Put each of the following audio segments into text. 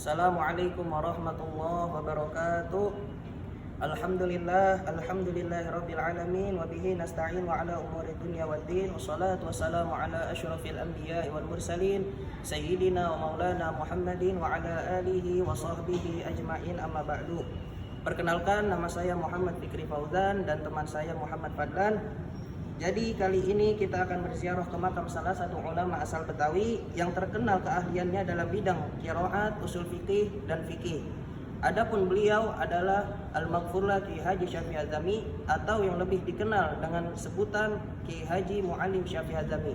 Assalamualaikum warahmatullahi wabarakatuh. Alhamdulillahirabbil alamin wa bihi nasta'in wa ala umuri dunya waddin. Wassalatu wassalamu ala asyrafil anbiya'i wal mursalin sayyidina wa maulana Muhammadin wa ala alihi wa sahbihi ajma'in, amma ba'du. Perkenalkan, nama saya Muhammad Fikri Fauzan dan teman saya Muhammad Fadlan. Jadi kali ini kita akan berziarah ke makam salah satu ulama asal Betawi yang terkenal keahliannya dalam bidang qiraat, usul fikih dan fikih. Adapun beliau adalah Al-Maghfurlah Kiai Haji Syafi'i Azami, atau yang lebih dikenal dengan sebutan Kiai Haji Muallim Syafi'i Azami.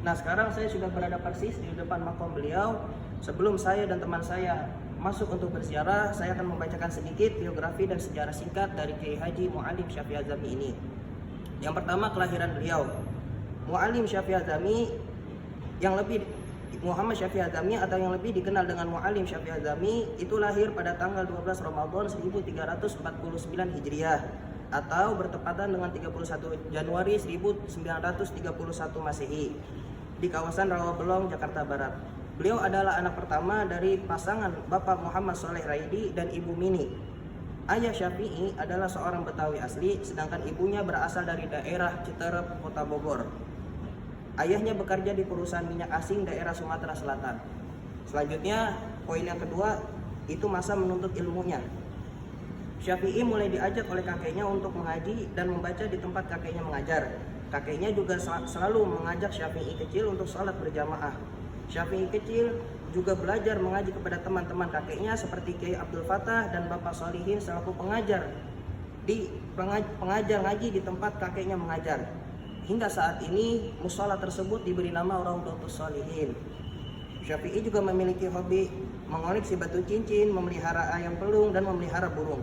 Nah, sekarang saya sudah berada persis di depan makam beliau. Sebelum saya dan teman saya masuk untuk berziarah, saya akan membacakan sedikit biografi dan sejarah singkat dari Kiai Haji Muallim Syafi'i Azami ini. Yang pertama, kelahiran beliau. Muallim Syafi'i Azami Muhammad Syafi'i Azami, atau yang lebih dikenal dengan Muallim Syafi'i Azami, itu lahir pada tanggal 12 Ramadan 1349 Hijriah atau bertepatan dengan 31 Januari 1931 Masehi di kawasan Rawabelong, Jakarta Barat. Beliau adalah anak pertama dari pasangan Bapak Muhammad Soleh Raidi dan Ibu Mini. Ayah Syafi'i adalah seorang Betawi asli, sedangkan ibunya berasal dari daerah Citerep, Kota Bogor. Ayahnya bekerja di perusahaan minyak asing daerah Sumatera Selatan. Selanjutnya, poin yang kedua, itu masa menuntut ilmunya. Syafi'i mulai diajak oleh kakeknya untuk mengaji dan membaca di tempat kakeknya mengajar. Kakeknya juga selalu mengajak Syafi'i kecil untuk sholat berjamaah. Syafi'i kecil juga belajar mengaji kepada teman-teman kakeknya seperti Kiai Abdul Fattah dan Bapak Solihin selaku pengajar ngaji di tempat kakeknya mengajar. Hingga saat ini musola tersebut diberi nama Raudhatus Sholihin. Syafi'i juga memiliki hobi mengoleksi batu cincin, memelihara ayam pelung dan memelihara burung.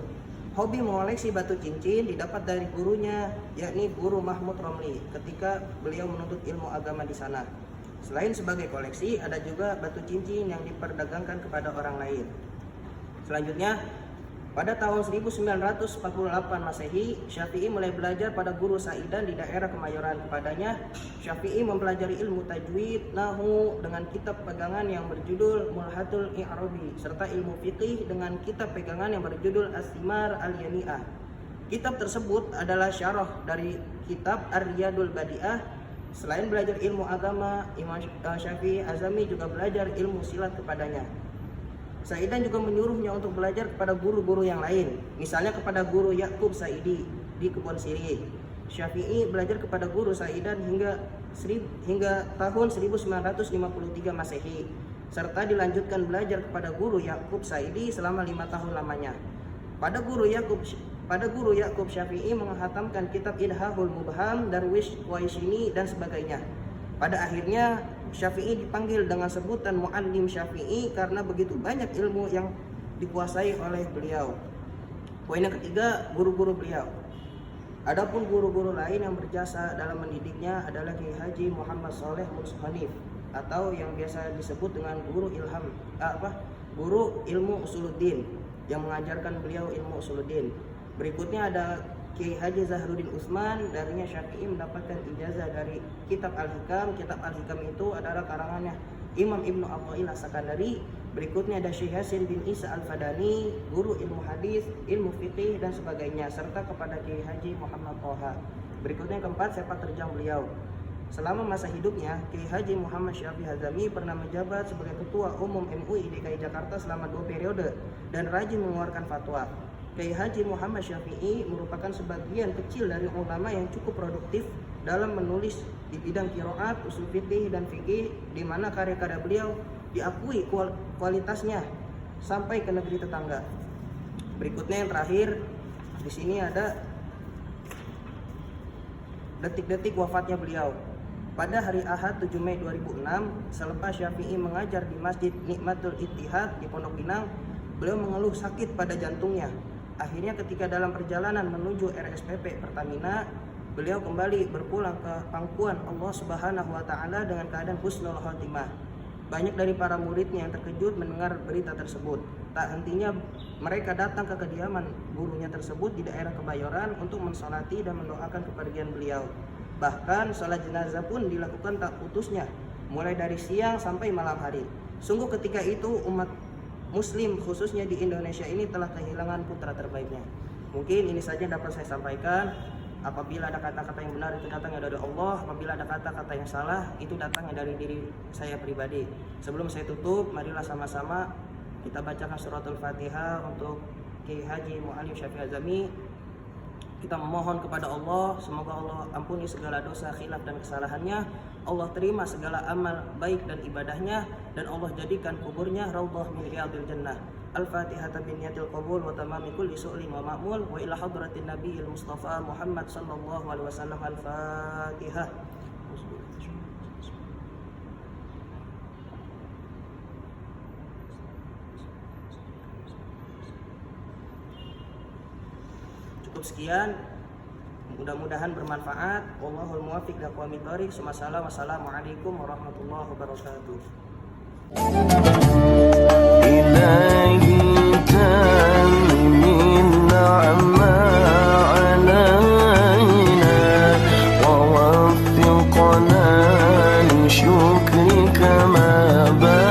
Hobi mengoleksi batu cincin didapat dari gurunya, yakni Guru Mahmud Romli, ketika beliau menuntut ilmu agama di sana. Selain sebagai koleksi, ada juga batu cincin yang diperdagangkan kepada orang lain. Selanjutnya, pada tahun 1948 Masehi, Syafi'i mulai belajar pada guru Saidan di daerah Kemayoran. Kepadanya, Syafi'i mempelajari ilmu tajwid, nahwu dengan kitab pegangan yang berjudul Mulhatul I'rabi, serta ilmu fiqih dengan kitab pegangan yang berjudul As-Simar Al-Yani'ah. Kitab tersebut adalah syarah dari kitab Ar-Riyadul Badi'ah. Selain belajar ilmu agama, Imam Syafi'i Azami juga belajar ilmu silat kepadanya. Saidan juga menyuruhnya untuk belajar kepada guru-guru yang lain, misalnya kepada guru Yakub Saidi di Kebon Sirih. Syafi'i belajar kepada guru Saidan hingga tahun 1953 Masehi, serta dilanjutkan belajar kepada guru Yakub Saidi selama 5 tahun lamanya. Pada guru Yakub Syafi'i menghatamkan kitab Idhahul Mubham, Darwish Waisini dan sebagainya. Pada akhirnya Syafi'i dipanggil dengan sebutan Muallim Syafi'i karena begitu banyak ilmu yang dikuasai oleh beliau. Poin yang ketiga, guru-guru beliau. Adapun guru-guru lain yang berjasa dalam mendidiknya adalah Kiai Haji Muhammad Soleh Hanif, atau yang biasa disebut dengan guru ilmu usuluddin, yang mengajarkan beliau ilmu usuluddin. Berikutnya ada Kiai Haji Zahruddin Utsman, darinya Syafi'i mendapatkan ijazah dari kitab Al-Hikam. Kitab Al-Hikam itu adalah karangannya Imam Ibnu Athaillah As-Sakandari. Berikutnya ada Syekh Yasin bin Isa Al-Fadani, guru ilmu hadis, ilmu fikih dan sebagainya, serta kepada Kiai Haji Muhammad Thaha. Berikutnya yang keempat, sepak terjang beliau. Selama masa hidupnya, Kiai Haji Muhammad Syafi'i Azami pernah menjabat sebagai Ketua Umum MUI DKI Jakarta selama 2 periode dan rajin mengeluarkan fatwa. Kiai Haji Muhammad Syafi'i merupakan sebagian kecil dari ulama yang cukup produktif dalam menulis di bidang qiraat, usul fikih dan fikih, di mana karya-karya beliau diakui kualitasnya sampai ke negeri tetangga. Berikutnya yang terakhir, di sini ada detik-detik wafatnya beliau. Pada hari Ahad 7 Mei 2006, selepas Syafi'i mengajar di Masjid Nikmatul Ittihad di Pondok Pinang, beliau mengeluh sakit pada jantungnya. Akhirnya ketika dalam perjalanan menuju RSPP Pertamina, beliau kembali berpulang ke pangkuan Allah Subhanahu wa Ta'ala dengan keadaan husnul khotimah. Banyak dari para muridnya yang terkejut mendengar berita tersebut. Tak hentinya mereka datang ke kediaman gurunya tersebut di daerah Kebayoran untuk mensolati dan mendoakan kepergian beliau. Bahkan sholat jenazah pun dilakukan tak putusnya, mulai dari siang sampai malam hari. Sungguh ketika itu umat Muslim khususnya di Indonesia ini telah kehilangan putra terbaiknya. Mungkin ini saja dapat saya sampaikan. Apabila ada kata-kata yang benar itu datangnya dari Allah, apabila ada kata-kata yang salah itu datangnya dari diri saya pribadi. Sebelum saya tutup, marilah sama-sama kita bacakan suratul Fatihah untuk Kiai Haji Muallim Syafi'i Azami. Kita memohon kepada Allah, semoga Allah ampuni segala dosa, khilaf dan kesalahannya. Allah terima segala amal baik dan ibadahnya, dan Allah jadikan kuburnya raudhah min riyadil jannah. Al-Fatihah biniyatil qabul wa tamami kulli su'lin wa ma'mul wa ila hadratin nabiyil Mustafa Muhammad sallallahu alaihi wasallam. Al-Fatihah. Cukup sekian, mudah-mudahan bermanfaat. Wallahul muwaffiq ila aqwamit thoriq. Wassalamualaikum warahmatullahi wabarakatuh. إلهي تمم النعمة علينا ووفقنا لشكرك ما بدا